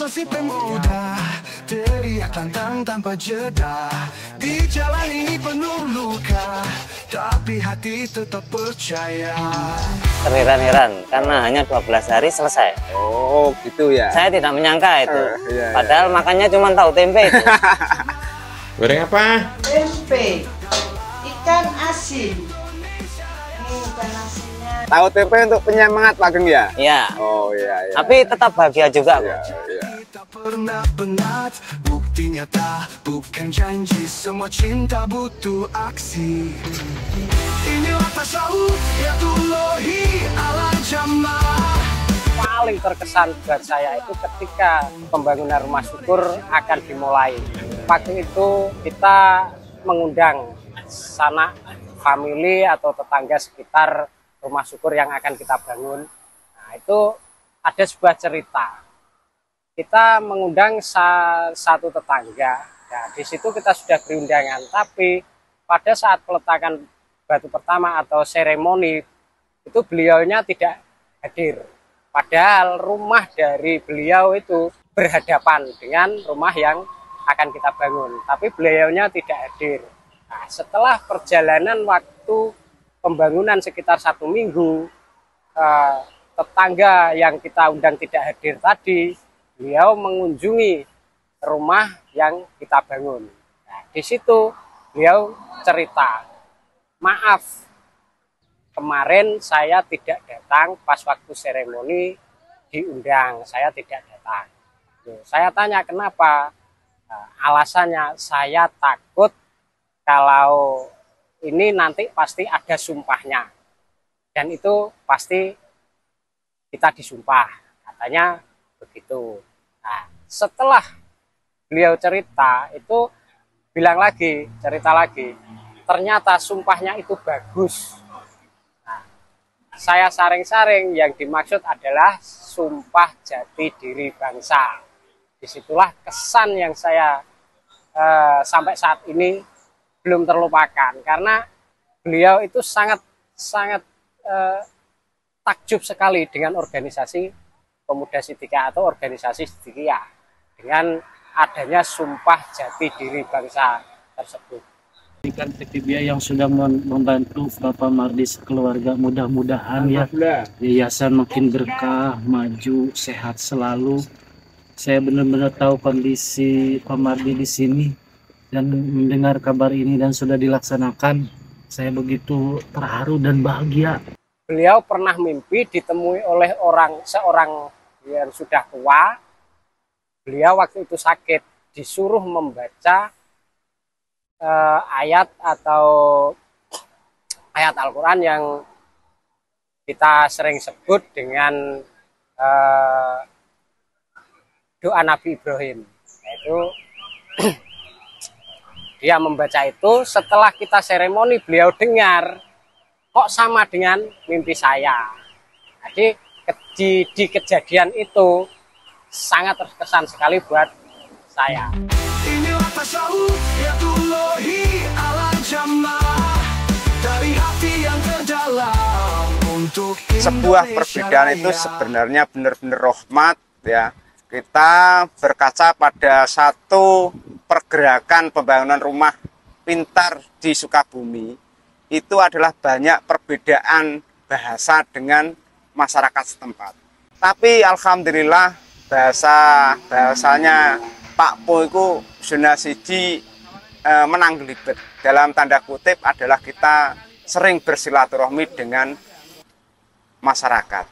si pemuda, teriak tantang tanpa jeda. Di jalan ini penuh luka, tapi hati tetap percaya. Terheran-heran karena hanya 12 hari selesai. Oh gitu ya. Saya tidak menyangka itu. Iya, Padahal makannya cuma tahu tempe itu. Goreng apa? Tempe, ikan asin. Ini ikan asinnya. Tahu tempe untuk penyemangat Pak Geng ya? Iya. Oh iya. Tapi tetap bahagia juga. Iya, iya. Kita pernah penat, bukti nyata, bukan janji. Semua cinta butuh aksi. Inilah tasawuf ya Tulohi ala jamaah. Paling terkesan buat saya itu ketika pembangunan rumah syukur akan dimulai. Waktu itu kita mengundang sanak famili atau tetangga sekitar rumah syukur yang akan kita bangun. Nah, itu ada sebuah cerita. Kita mengundang satu tetangga. Nah, di situ kita sudah berundangan, tapi pada saat peletakan batu pertama atau seremoni itu beliaunya tidak hadir. Padahal rumah dari beliau itu berhadapan dengan rumah yang akan kita bangun, tapi beliaunya tidak hadir. Nah, setelah perjalanan waktu pembangunan sekitar 1 minggu, tetangga yang kita undang tidak hadir tadi, beliau mengunjungi rumah yang kita bangun. Nah, di situ beliau cerita, maaf, kemarin saya tidak datang pas waktu seremoni diundang, saya tidak datang. Saya tanya kenapa, alasannya saya takut kalau ini nanti pasti ada sumpahnya. Dan itu pasti kita disumpah, katanya begitu. Nah, setelah beliau cerita, itu bilang lagi, cerita lagi, ternyata sumpahnya itu bagus. Nah, saya saring-saring yang dimaksud adalah sumpah jati diri bangsa. Disitulah kesan yang saya sampai saat ini belum terlupakan, karena beliau itu sangat takjub sekali dengan organisasi Pemuda Sidikiyah atau organisasi Sidikiyah dengan adanya sumpah jati diri bangsa tersebut. Ikan Ketibia yang sudah membantu Bapak Mardi sekeluarga, mudah-mudahan ya yayasan makin berkah, maju, sehat selalu. Saya benar-benar tahu kondisi Pak Mardi di sini dan mendengar kabar ini dan sudah dilaksanakan, saya begitu terharu dan bahagia. Beliau pernah mimpi ditemui oleh seorang yang sudah tua. Beliau waktu itu sakit, disuruh membaca ayat atau ayat Al-Quran yang kita sering sebut dengan doa Nabi Ibrahim. Yaitu dia membaca itu, setelah kita seremoni beliau dengar kok sama dengan mimpi saya. Jadi di kejadian itu sangat terkesan sekali buat saya. Inilah tasawuf ya Tulohi ala jamaah, dari hati yang terdalam untuk Sebuah perbedaan itu sebenarnya benar-benar rahmat ya. Kita berkaca pada satu pergerakan pembangunan rumah pintar di Sukabumi, itu adalah banyak perbedaan bahasa dengan masyarakat setempat. Tapi alhamdulillah bahasanya Pak Po itu zona siji menang gelibet. Dalam tanda kutip adalah kita sering bersilaturahmi dengan masyarakat,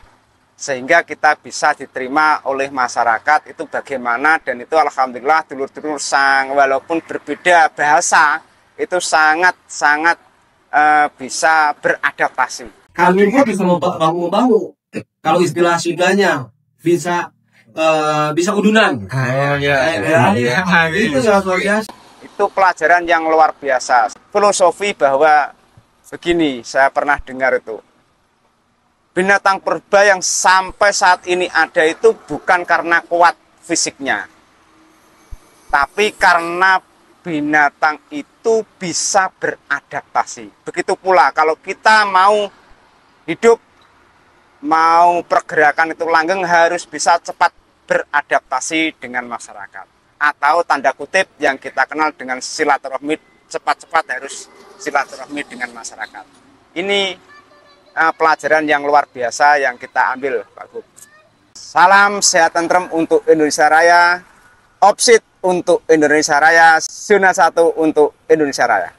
sehingga kita bisa diterima oleh masyarakat itu bagaimana, dan itu alhamdulillah dulur-dulur walaupun berbeda bahasa itu sangat bisa beradaptasi. Kami pun bisa membangun kalau istilah Sundanya bisa udunan. Itu sangat luar biasa. Itu pelajaran yang luar biasa. Filosofi bahwa begini, saya pernah dengar itu, binatang purba yang sampai saat ini ada itu bukan karena kuat fisiknya, tapi karena binatang itu bisa beradaptasi. Begitu pula kalau kita mau hidup, mau pergerakan itu langgeng, harus bisa cepat beradaptasi dengan masyarakat. Atau tanda kutip yang kita kenal dengan silaturahmi, cepat-cepat harus silaturahmi dengan masyarakat. Ini pelajaran yang luar biasa yang kita ambil, Pak Gub. Salam sehat tentrem untuk Indonesia Raya, Opsit untuk Indonesia Raya, Zona 1 untuk Indonesia Raya.